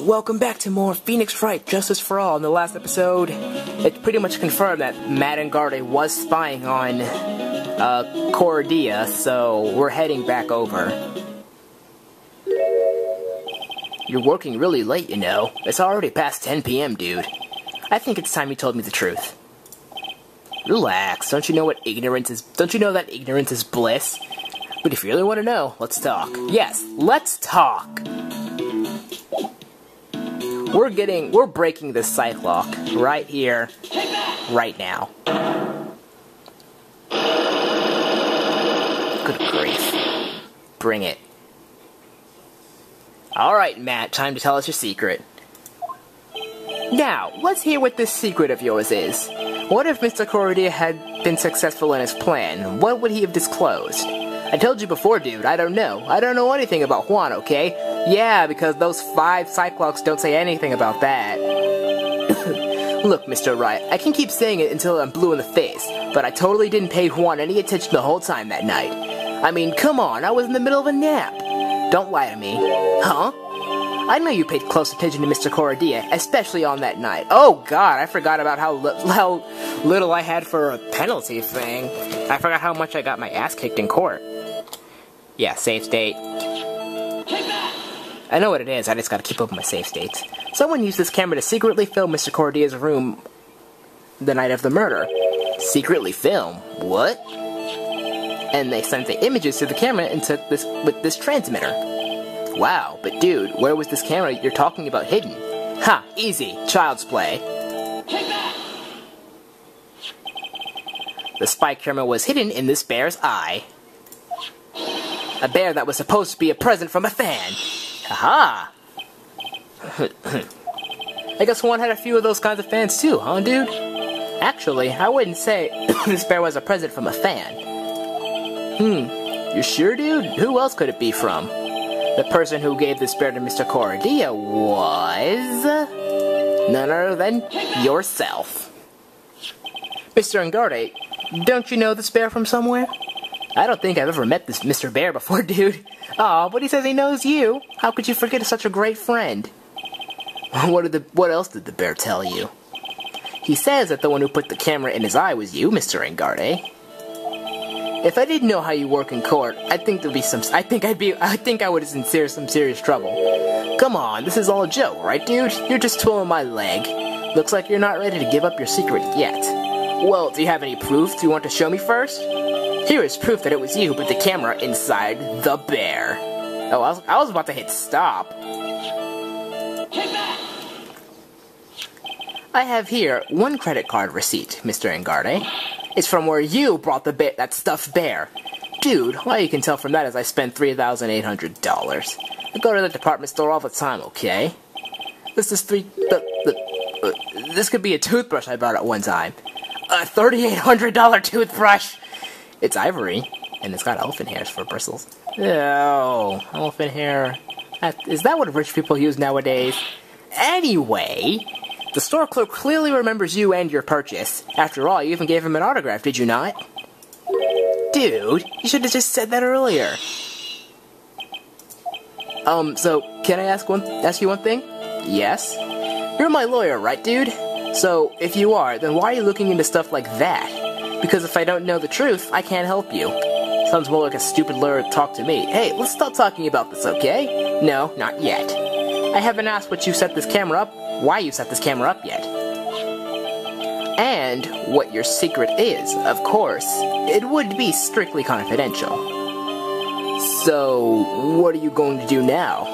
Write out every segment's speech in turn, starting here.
welcome back to more Phoenix Wright, Justice for All. In the last episode, it pretty much confirmed that Matt and Garde was spying on, Cordia, so we're heading back over. You're working really late, you know. It's already past 10 p.m., dude. I think it's time you told me the truth. Relax, don't you know that ignorance is bliss? But if you really want to know, let's talk. Yes, let's talk! We're breaking this psych lock right here, right now. Good grief. Bring it. Alright, Matt, time to tell us your secret. Now, let's hear what this secret of yours is. What if Mr. Cordia had been successful in his plan? What would he have disclosed? I told you before, dude, I don't know. I don't know anything about Juan, okay? Yeah, because those 5 Cyclops don't say anything about that. Look, Mr. Wright, I can keep saying it until I'm blue in the face, but I totally didn't pay Juan any attention the whole time that night. I mean, come on, I was in the middle of a nap. Don't lie to me. Huh? I know you paid close attention to Mr. Cordia, especially on that night. Oh god, I forgot about how little I had for a penalty thing. I forgot how much I got my ass kicked in court. Yeah, save state. I know what it is, I just gotta keep up with my save states. Someone used this camera to secretly film Mr. Cordia's room the night of the murder. Secretly film? What? And they sent the images to the camera and took this with this transmitter. Wow, but dude, where was this camera you're talking about hidden? Ha, easy, child's play. The spy camera was hidden in this bear's eye. A bear that was supposed to be a present from a fan. Haha! I guess Juan had a few of those kinds of fans too, huh, dude? Actually, I wouldn't say this bear was a present from a fan. You sure, dude? Who else could it be from? The person who gave this bear to Mr. Cordia was none other than yourself. Mr. Engarde, don't you know this bear from somewhere? I don't think I've ever met this Mr. Bear before, dude. Aw, but he says he knows you. How could you forget such a great friend? What else did the bear tell you? He says that the one who put the camera in his eye was you, Mr. Engarde. If I didn't know how you work in court, I think I would have in some serious trouble. Come on, this is all a joke, right, dude? You're just pulling my leg. Looks like you're not ready to give up your secret yet. Well, do you have any proof? Do you want to show me first? Here is proof that it was you who put the camera inside the bear. Oh, I was about to hit stop. I have here 1 credit card receipt, Mr. Engarde. It's from where you brought that stuffed bear. Dude, all you can tell from that is I spent $3,800. I go to the department store all the time, okay? This could be a toothbrush I bought at one time. A $3,800 toothbrush! It's ivory, and it's got elephant hairs for bristles. Oh, elephant hair. Is that what rich people use nowadays? Anyway, the store clerk clearly remembers you and your purchase. After all, you even gave him an autograph, did you not? Dude, you should have just said that earlier. So, can I ask you one thing? Yes? You're my lawyer, right, dude? So, if you are, then why are you looking into stuff like that? Because if I don't know the truth, I can't help you. Sounds more like a stupid lawyer talk to me. Hey, let's stop talking about this, okay? No, not yet. I haven't asked why you set this camera up yet. And what your secret is, of course. It would be strictly confidential. So, what are you going to do now?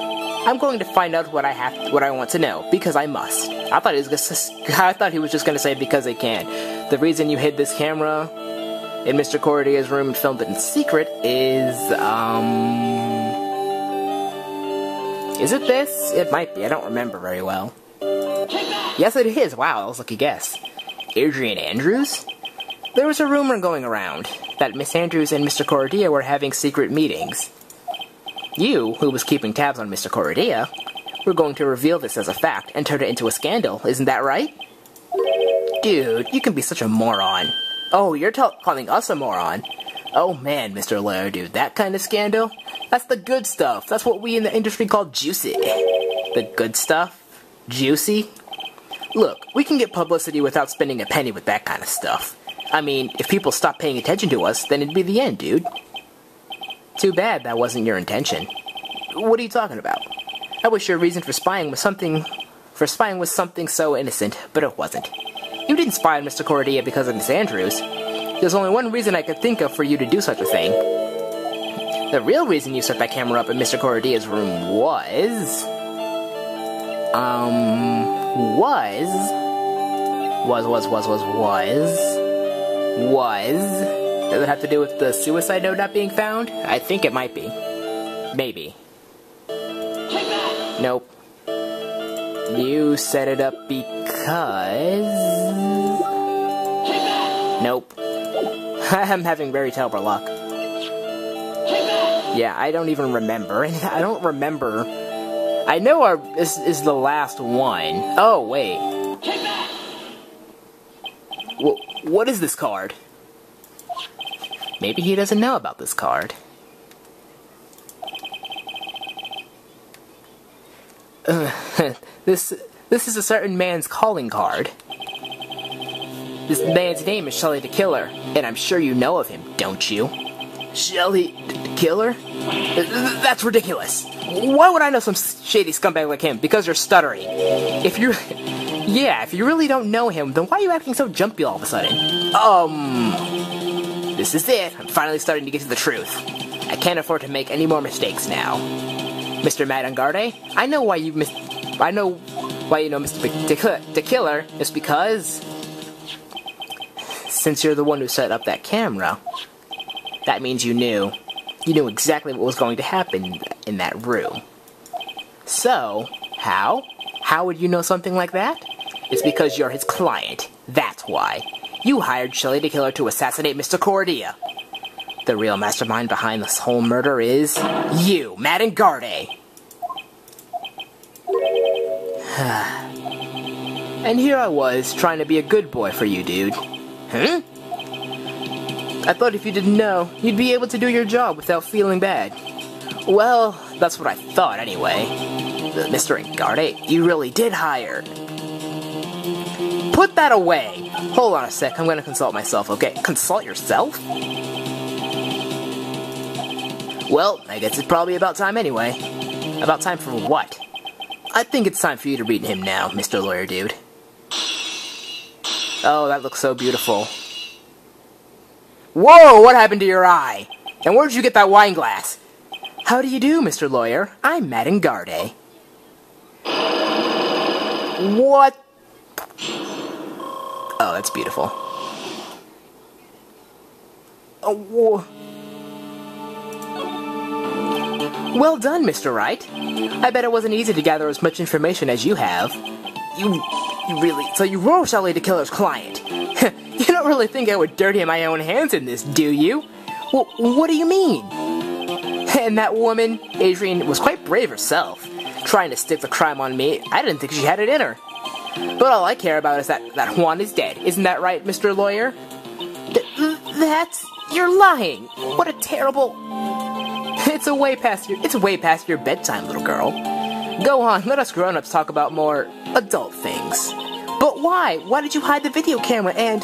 I'm going to find out what I want to know, because I must. I thought he was just gonna say because I can. The reason you hid this camera in Mr. Cordia's room and filmed it in secret is, is it this? It might be, I don't remember very well. Yes, it is. Wow, that was a lucky guess. Adrian Andrews? There was a rumor going around that Miss Andrews and Mr. Cordia were having secret meetings. You, who was keeping tabs on Mr. Cordia, were going to reveal this as a fact and turn it into a scandal, isn't that right? Dude, you can be such a moron. Oh, you're calling us a moron? Oh man, Mr. Lawyer Dude, that kind of scandal? That's the good stuff. That's what we in the industry call juicy. The good stuff? Juicy? Look, we can get publicity without spending a penny with that kind of stuff. I mean, if people stop paying attention to us, then it'd be the end, dude. Too bad that wasn't your intention. What are you talking about? I wish your reason for spying was something so innocent, but it wasn't. You didn't spy on Mr. Cordia because of Miss Andrews. There's only one reason I could think of for you to do such a thing. The real reason you set that camera up in Mr. Cordia's room was... Does it have to do with the suicide note not being found? I think it might be. Maybe. Nope. You set it up because... Nope. I'm having very terrible luck. Yeah, I don't even remember. I don't remember... I know this is the last one. Oh, wait. What is this card? Maybe he doesn't know about this card. This is a certain man's calling card. This man's name is Shelly the Killer, and I'm sure you know of him, don't you? Shelly the Killer? That's ridiculous. Why would I know some shady scumbag like him? Because you're stuttering. If you really don't know him, then why are you acting so jumpy all of a sudden? This is it. I'm finally starting to get to the truth. I can't afford to make any more mistakes now. Mr. Madangarde, I know why you know Mr. the Killer is because... Since you're the one who set up that camera, that means you knew exactly what was going to happen in that room. So, how? How would you know something like that? It's because you're his client. That's why. You hired Shelly the Killer to assassinate Mr. Cordia. The real mastermind behind this whole murder is... you, Madangarde! And here I was, trying to be a good boy for you, dude. Huh? I thought if you didn't know, you'd be able to do your job without feeling bad. Well, that's what I thought anyway. Mr. Engarde, you really did hire. Put that away! Hold on a sec, I'm gonna consult myself, okay? Consult yourself? Well, I guess it's probably about time anyway. About time for what? I think it's time for you to read him now, Mr. Lawyer Dude. Oh, that looks so beautiful. Whoa, what happened to your eye? And where did you get that wine glass? How do you do, Mr. Lawyer? I'm Madangarde. What? Oh, that's beautiful. Oh, well done, Mr. Wright. I bet it wasn't easy to gather as much information as you have. So you were Shelly the Killer's client. You don't really think I would dirty my own hands in this, do you? Well, what do you mean? And that woman, Adrian, was quite brave herself, trying to stick the crime on me. I didn't think she had it in her. But all I care about is that Juan is dead. Isn't that right, Mr. Lawyer? You're lying. What a terrible... It's way past your bedtime, little girl. Go on, let us grown-ups talk about more adult things. But why? Why did you hide the video camera and...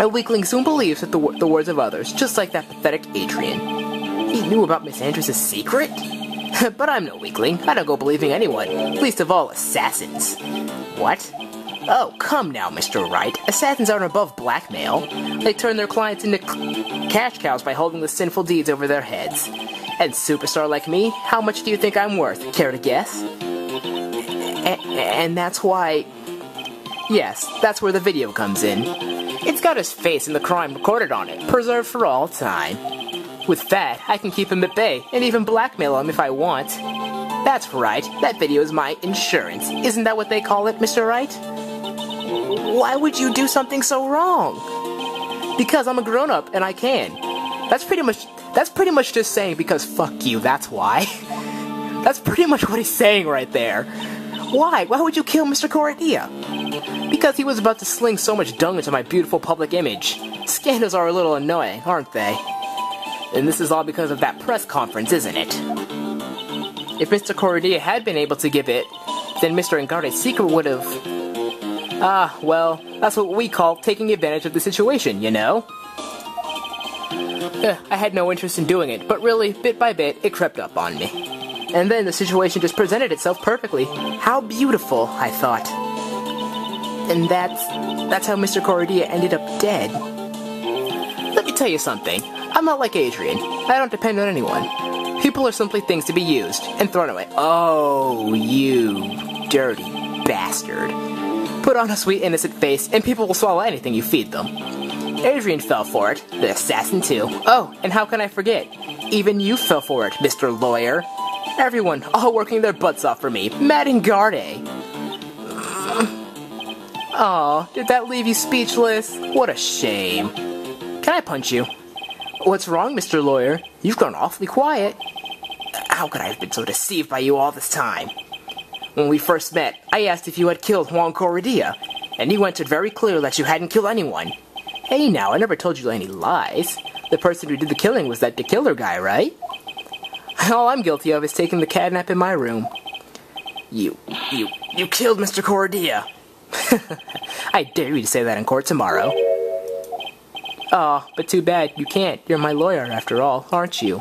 A weakling soon believes that the words of others, just like that pathetic Adrian. He knew about Miss Andrews' secret? But I'm no weakling. I don't go believing anyone, least of all assassins. What? Oh, come now, Mr. Wright. Assassins aren't above blackmail. They turn their clients into cash cows by holding the sinful deeds over their heads. And superstar like me, how much do you think I'm worth? Care to guess? And that's why... Yes, that's where the video comes in. It's got his face and the crime recorded on it, preserved for all time. With that, I can keep him at bay, and even blackmail him if I want. That's right, that video is my insurance. Isn't that what they call it, Mr. Wright? Why would you do something so wrong? Because I'm a grown-up, and I can. That's pretty much just saying because fuck you, that's why. That's pretty much what he's saying right there. Why? Why would you kill Mr. Cordia? Because he was about to sling so much dung into my beautiful public image. Scandals are a little annoying, aren't they? And this is all because of that press conference, isn't it? If Mr. Cordia had been able to give it, then Mr. Engarde's secret would have... well, that's what we call taking advantage of the situation, you know? I had no interest in doing it, but really, bit by bit, it crept up on me. And then the situation just presented itself perfectly. How beautiful, I thought. And that's how Mr. Cordia ended up dead. Let me tell you something. I'm not like Adrian. I don't depend on anyone. People are simply things to be used and thrown away. Oh, you dirty bastard. Put on a sweet innocent face and people will swallow anything you feed them. Adrian fell for it, the assassin too. Oh, and how can I forget? Even you fell for it, Mr. Lawyer. Everyone, all working their butts off for me. Matt Engarde. Aw, did that leave you speechless? What a shame. Can I punch you? What's wrong, Mr. Lawyer? You've grown awfully quiet. How could I have been so deceived by you all this time? When we first met, I asked if you had killed Juan Cordia, and you answered very clear that you hadn't killed anyone. Hey now, I never told you any lies. The person who did the killing was that killer guy, right? All I'm guilty of is taking the catnap in my room. You killed Mr. Cordia. I dare you to say that in court tomorrow. Aw, but too bad, you can't. You're my lawyer after all, aren't you?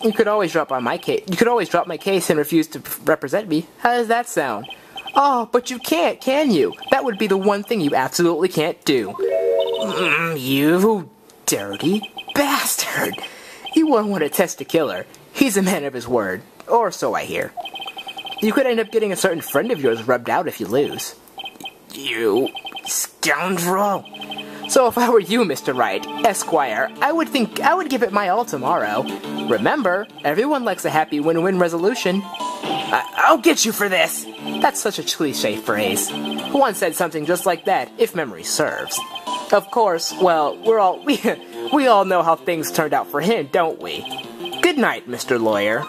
You could always drop my case and refuse to represent me. How does that sound? Oh, but you can't, can you? That would be the one thing you absolutely can't do. You dirty bastard. You won't want to test a killer. He's a man of his word. Or so I hear. You could end up getting a certain friend of yours rubbed out if you lose. You scoundrel. So if I were you, Mr. Wright, Esquire, I would give it my all tomorrow. Remember, everyone likes a happy win-win resolution. I'll get you for this! That's such a cliché phrase. Who once said something just like that, if memory serves? Of course, well, we all know how things turned out for him, don't we? Good night, Mr. Lawyer.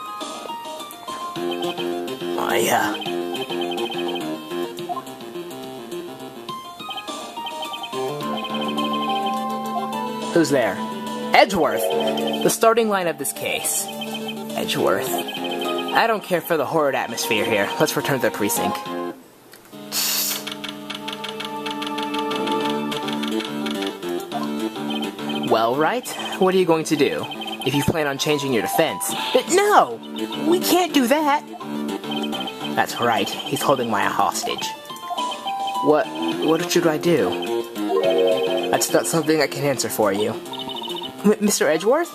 Who's there? Edgeworth! The starting line of this case. Edgeworth. I don't care for the horrid atmosphere here. Let's return to the precinct. Well, Wright, what are you going to do? If you plan on changing your defense... No! We can't do that! That's right. He's holding my hostage. What should I do? That's not something I can answer for you. Mr. Edgeworth?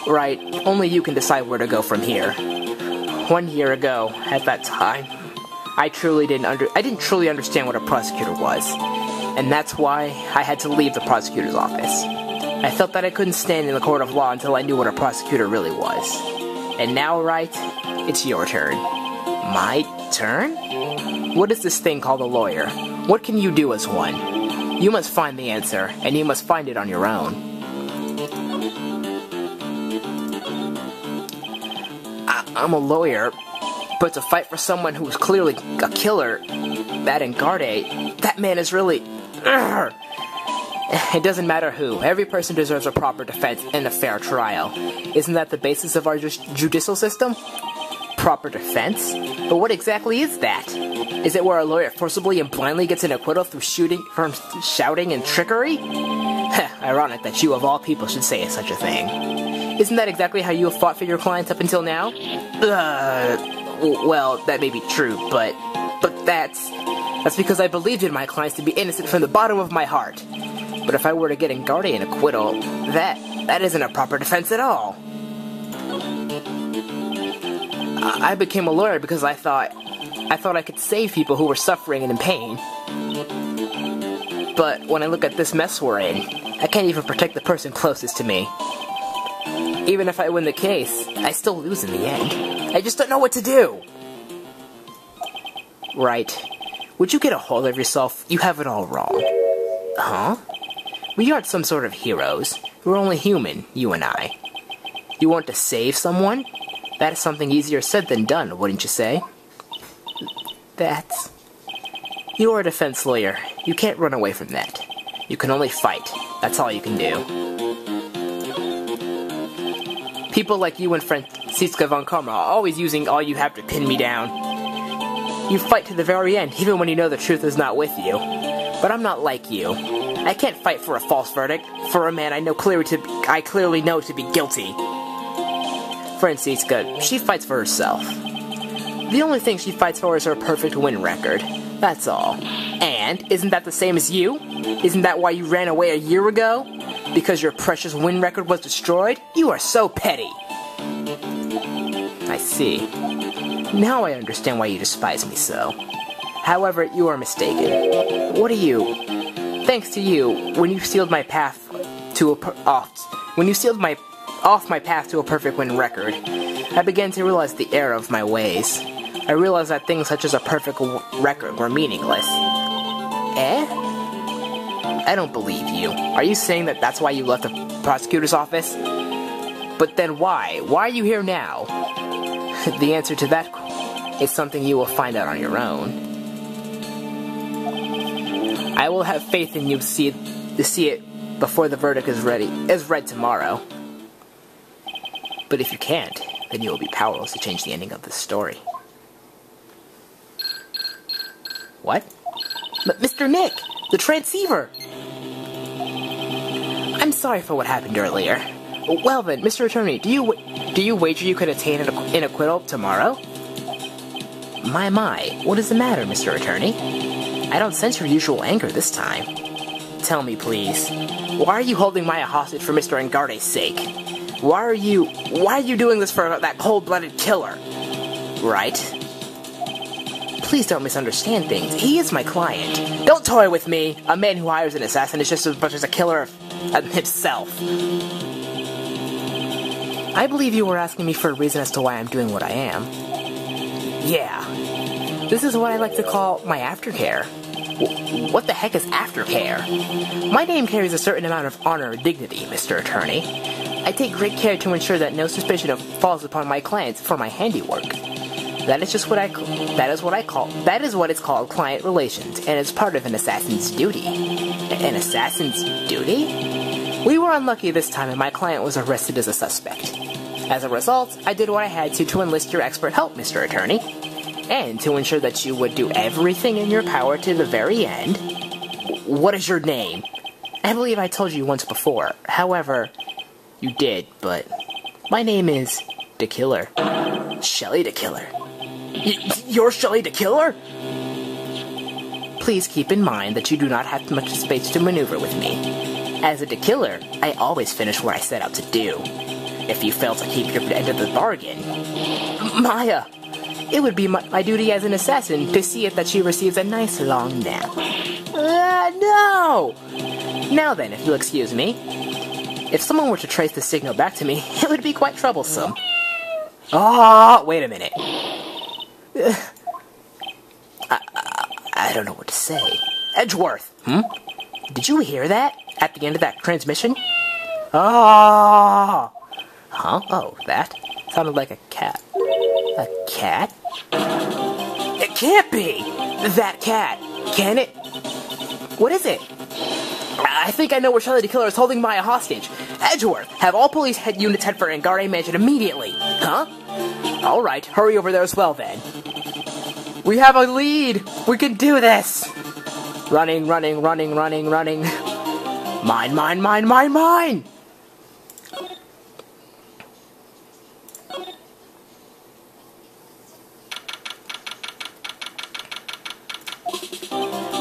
Right, only you can decide where to go from here. 1 year ago, at that time, I didn't truly understand what a prosecutor was, and that's why I had to leave the prosecutor's office. I felt that I couldn't stand in the court of law until I knew what a prosecutor really was. And now, Wright, it's your turn. My turn? What is this thing called a lawyer? What can you do as one? You must find the answer, and you must find it on your own. I'm a lawyer, but to fight for someone who is clearly a killer, that Engarde, that man is really... Urgh. It doesn't matter who. Every person deserves a proper defense and a fair trial. Isn't that the basis of our judicial system? Proper defense? But what exactly is that? Is it where a lawyer forcibly and blindly gets an acquittal through shouting and trickery? Ironic that you of all people should say such a thing. Isn't that exactly how you have fought for your clients up until now? Well, that may be true, but that's because I believed in my clients to be innocent from the bottom of my heart. But if I were to get Engarde an acquittal, that isn't a proper defense at all. I became a lawyer because I thought I could save people who were suffering and in pain. But when I look at this mess we're in, I can't even protect the person closest to me. Even if I win the case, I still lose in the end. I just don't know what to do. Right. Would you get a hold of yourself? You have it all wrong. Huh? We aren't some sort of heroes. We're only human, you and I. You want to save someone? That is something easier said than done, wouldn't you say? You're a defense lawyer. You can't run away from that. You can only fight. That's all you can do. People like you and Francisca von Karma are always using all you have to pin me down. You fight to the very end, even when you know the truth is not with you. But I'm not like you. I can't fight for a false verdict, for a man I clearly know to be guilty. Francisca, she fights for herself. The only thing she fights for is her perfect win record. That's all. And, isn't that the same as you? Isn't that why you ran away a year ago? Because your precious win record was destroyed? You are so petty. I see. Now I understand why you despise me so. However, you are mistaken. What are you? Thanks to you, when you sealed my path to off my path to a perfect win record, I began to realize the error of my ways. I realized that things such as a perfect record were meaningless. Eh? I don't believe you. Are you saying that that's why you left the prosecutor's office? But then why? Why are you here now? The answer to that is something you will find out on your own. I will have faith in you to see it before the verdict is read tomorrow. But if you can't, then you will be powerless to change the ending of this story. What? Mr. Nick! The transceiver! I'm sorry for what happened earlier. Well then, Mr. Attorney, do you wager you could attain an acquittal tomorrow? My, what is the matter, Mr. Attorney? I don't sense your usual anger this time. Tell me, please, why are you holding Maya hostage for Mr. Engarde's sake? Why are you doing this for that cold-blooded killer? Right? Please don't misunderstand things. He is my client. Don't toy with me! A man who hires an assassin is just as much as a killer of himself. I believe you were asking me for a reason as to why I'm doing what I am. Yeah. This is what I like to call my aftercare. What the heck is aftercare? My name carries a certain amount of honor and dignity, Mr. Attorney. I take great care to ensure that no suspicion falls upon my clients for my handiwork. That is what it's called client relations, and it's part of an assassin's duty. An assassin's duty? We were unlucky this time and my client was arrested as a suspect. As a result, I did what I had to enlist your expert help, Mr. Attorney. And to ensure that you would do everything in your power to the very end. What is your name? I believe I told you once before. However, you did, but my name is the Killer. Shelly the Killer. You're Shelly the Killer? Please keep in mind that you do not have much space to maneuver with me. As a Killer, I always finish what I set out to do. If you fail to keep your end of the bargain... Maya! It would be my duty as an assassin to see that she receives a nice long nap. No! Now then, if you'll excuse me. If someone were to trace the signal back to me, it would be quite troublesome. Oh, wait a minute. I don't know what to say. Edgeworth! Did you hear that? At the end of that transmission? Ah! Huh? Oh, that? Sounded like a cat. A cat? It can't be! That cat! Can it? What is it? I think I know where Shelly the Killer is holding Maya hostage. Edgeworth, have all police units head for Engarde Mansion immediately. Huh? Alright, hurry over there as well then. We have a lead! We can do this! Running. Mine!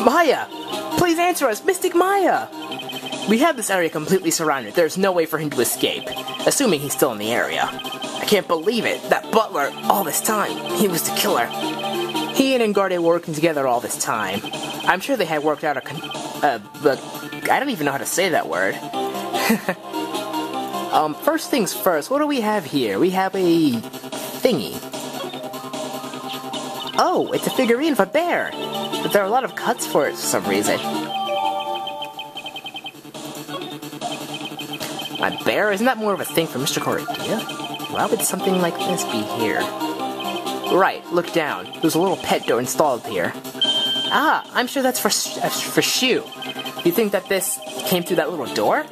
Maya! Please answer us, Mystic Maya! We have this area completely surrounded. There's no way for him to escape, assuming he's still in the area. I can't believe it. That butler, all this time, he was the killer. He and Engarde were working together all this time. I'm sure they had worked out I don't even know how to say that word. First things first, what do we have here? We have a thingy. Oh, it's a figurine of a bear. But there are a lot of cuts for it for some reason. A bear? Isn't that more of a thing for Mr. Cordia? Why would something like this be here? Right, look down. There's a little pet door installed here. Ah, I'm sure that's for Shu. You think that this came through that little door?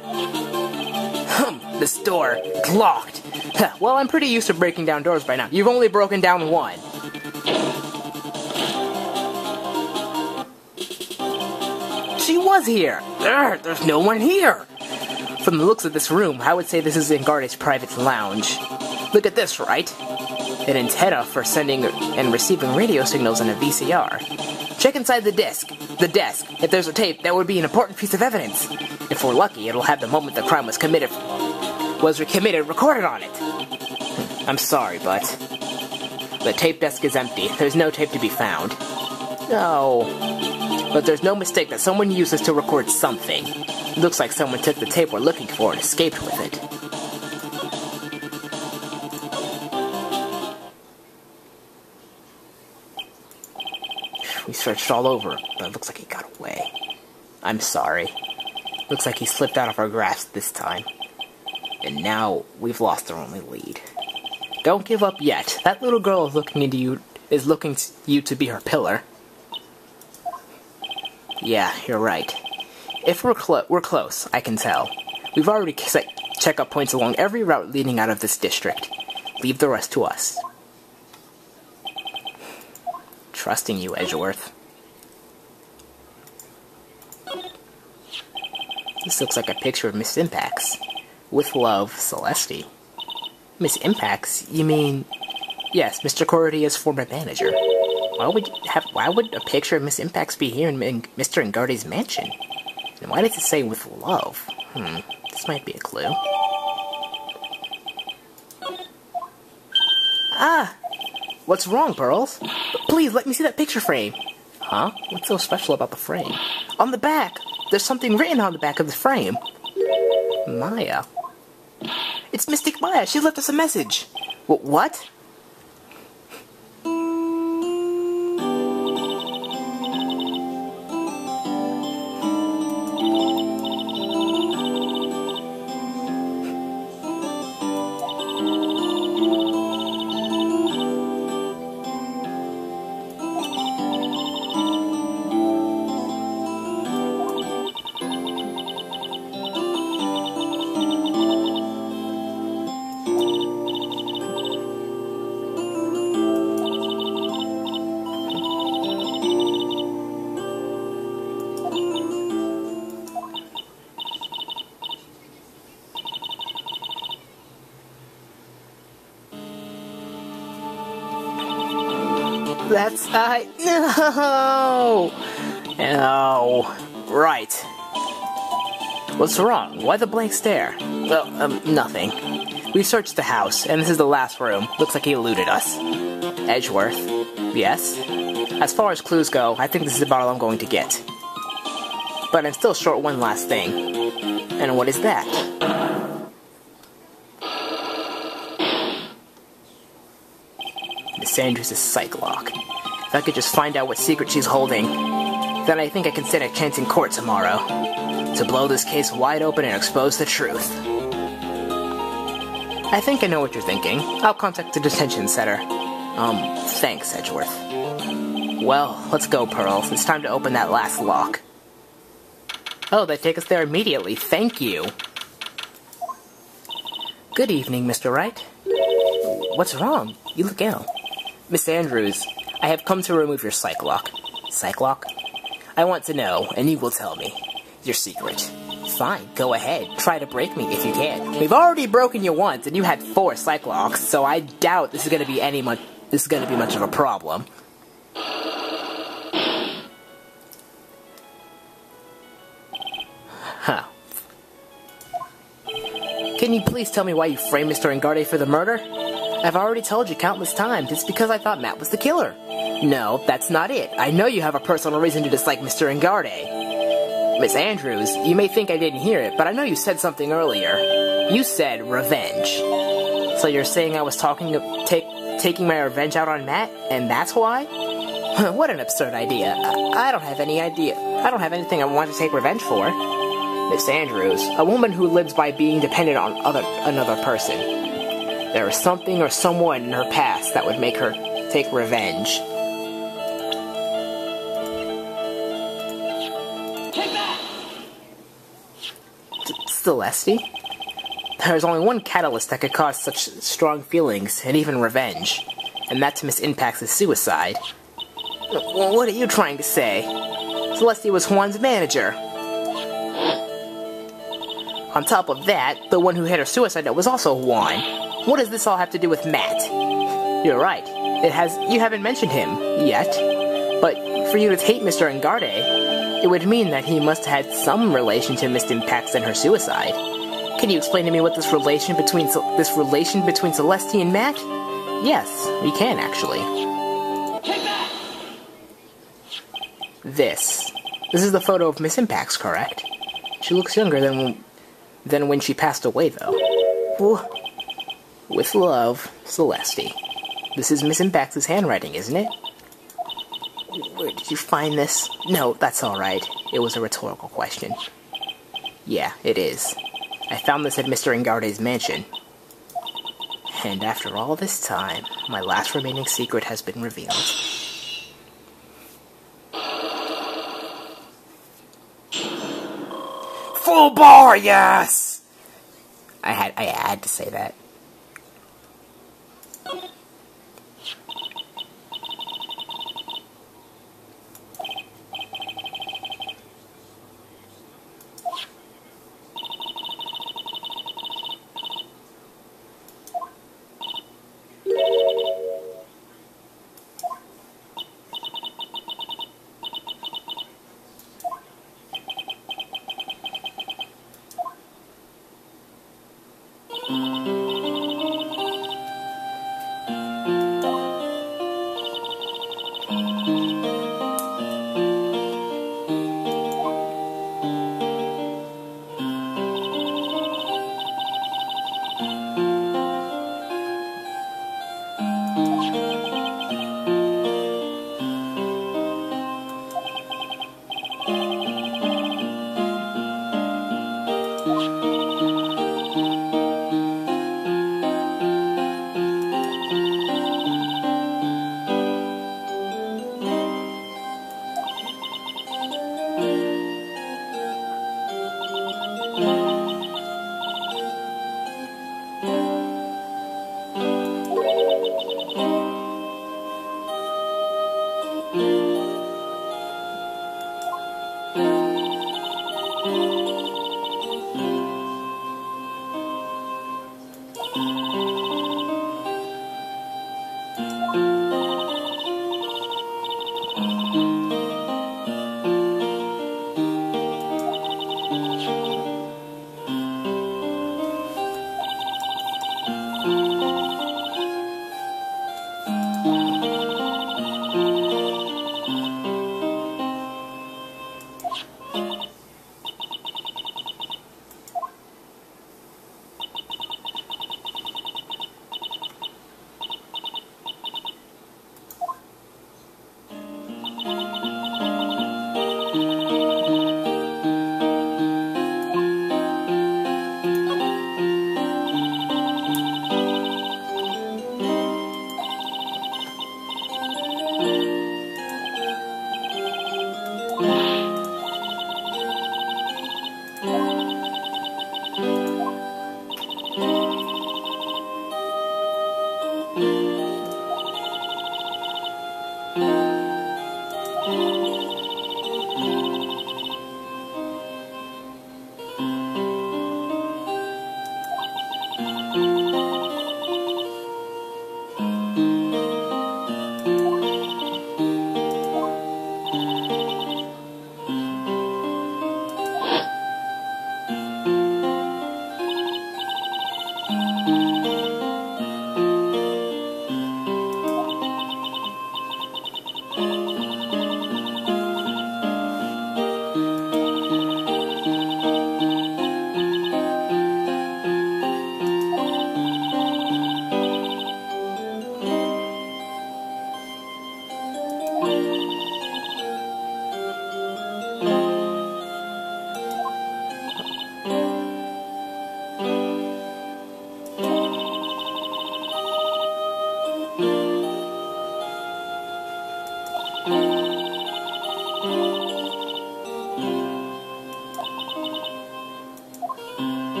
This door. It's locked. Well, I'm pretty used to breaking down doors by now. You've only broken down one. was here. There's no one here. From the looks of this room, I would say this is Ingarde's private lounge. Look at this, Wright. An antenna for sending and receiving radio signals on a VCR. Check inside the desk. If there's a tape, that would be an important piece of evidence. If we're lucky, it'll have the moment the crime was committed recorded on it. I'm sorry, but the tape desk is empty. There's no tape to be found. No. But there's no mistake that someone used this to record something. It looks like someone took the tape we're looking for and escaped with it. We searched all over, but it looks like he got away. I'm sorry. Looks like he slipped out of our grasp this time. And now we've lost our only lead. Don't give up yet. That little girl is looking you to be her pillar. Yeah, you're right. If we're close, I can tell. We've already set check-up points along every route leading out of this district. Leave the rest to us. Trusting you, Edgeworth. This looks like a picture of Miss Impax. With love, Celeste. Miss Impax? You mean... Yes, Mr. Cordia's former manager. Why would a picture of Miss Impax be here in Mr. Ingarde's mansion? And why does it say with love? This might be a clue. Ah! What's wrong, Pearls? Please, let me see that picture frame. Huh? What's so special about the frame? On the back! There's something written on the back of the frame. Maya. It's Mystic Maya! She left us a message! What? No! No. Right. What's wrong? Why the blank stare? Well, nothing. We searched the house, and this is the last room. Looks like he eluded us. Edgeworth. Yes? As far as clues go, I think this is about all I'm going to get. But I'm still short one last thing. And what is that? Miss Andrews' psych lock. If I could just find out what secret she's holding, then I think I can stand a chance in court tomorrow to blow this case wide open and expose the truth. I think I know what you're thinking. I'll contact the detention center. Thanks, Edgeworth. Well, let's go, Pearls. It's time to open that last lock. Oh, they take us there immediately. Thank you. Good evening, Mr. Wright. What's wrong? You look ill. Miss Andrews, I have come to remove your psych lock. Psych lock? I want to know, and you will tell me. Your secret. Fine, go ahead. Try to break me if you can. We've already broken you once, and you had 4 psych locks, so I doubt this is going to be much of a problem. Huh. Can you please tell me why you framed Mr. Ingarde for the murder? I've already told you countless times, it's because I thought Matt was the killer. No, that's not it. I know you have a personal reason to dislike Mr. Ingarde. Miss Andrews, you may think I didn't hear it, but I know you said something earlier. You said revenge. So you're saying I was taking my revenge out on Matt, and that's why? What an absurd idea. I don't have any idea. I don't have anything I want to take revenge for. Miss Andrews, a woman who lives by being dependent on another person. There is something or someone in her past that would make her take revenge. Take that! Celeste? There's only one catalyst that could cause such strong feelings, and even revenge. And that's Miss Impax's suicide. What are you trying to say? Celeste was Juan's manager. On top of that, the one who hit her suicide note was also one. What does this all have to do with Matt? You're right. You haven't mentioned him yet. But for you to hate Mr. Engarde, it would mean that he must have had some relation to Miss Impax and her suicide. Can you explain to me what this relation between Celeste and Matt? Yes, we can actually. This is the photo of Miss Impax, correct? She looks younger than when she passed away, though. With love, Celeste. This is Miss Impax's handwriting, isn't it? Where did you find this? No, that's alright. It was a rhetorical question. Yeah, it is. I found this at Mr. Engarde's mansion. And after all this time, my last remaining secret has been revealed. Full bar, yes! I had to say that.